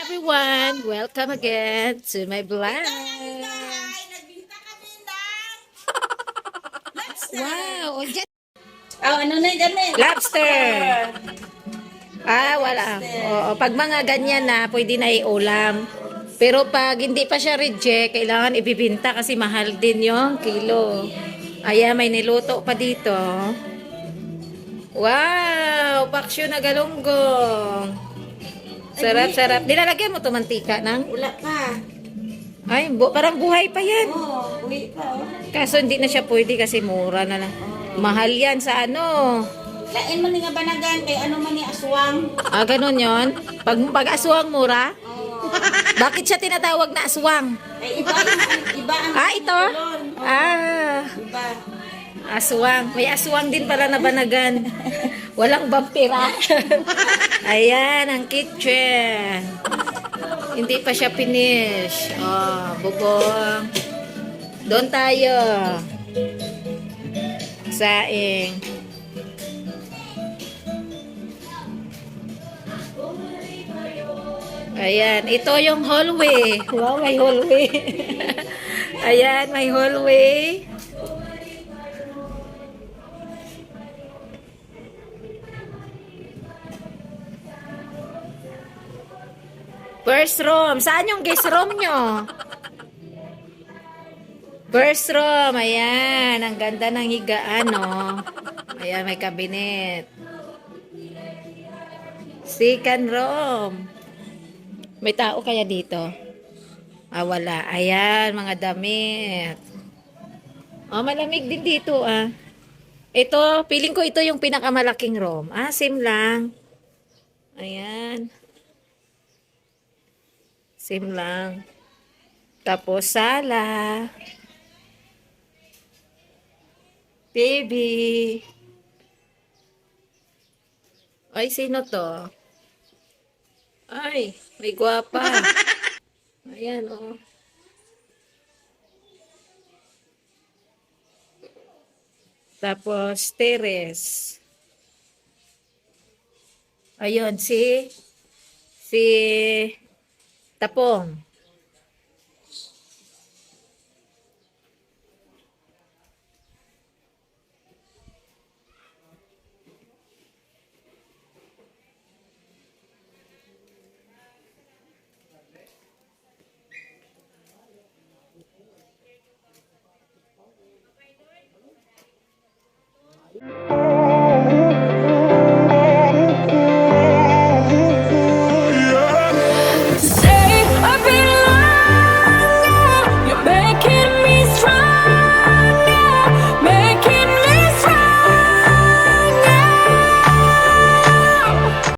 everyone! Welcome again to my vlog. Wow! Ano na dyan eh? Lobster! Wala. Oo, pag mga ganyan na, pwede na iulam. Pero pag hindi pa siya reject, kailangan ibibinta kasi mahal din yung kilo. Ayan, may niluto pa dito. Wow! Paksyo na galunggong. Sarap, sarap. Nilalagyan mo to mantika ng? Wala pa. Ay, parang buhay pa yan. Oo, uwi pa oh. Kaso hindi na siya pwede kasi mura na lang. Mahal yan sa ano. Lain man nga banagan kay ano man ni aswang. Ganun yon. Pag aswang mura? Oo. Bakit siya tinatawag na aswang? Ay iba ang Ito? kulon. Oo, Iba. iba. Aswang. May aswang din pala na banagan. Walang vampira. Ayan, ang kitchen. Hindi pa siya finish. Bubong. Doon tayo. Saing. Ayan, ito yung hallway. Wow, may hallway. Ayan, may hallway. First room. Saan yung guest room nyo? First room. Ayan. Ang ganda ng higaan, no? Ayan, may cabinet. Second room. May tao kaya dito? Wala. Ayan, mga damit. Malamig din dito, Ito, feeling ko ito yung pinakamalaking room. Same lang. Ayan. Same lang. Tapos, sala. Baby. Ay, sino to? Ay, may gwapa. Ayan, oh. Tapos, terrace. Ayun, si Tapong.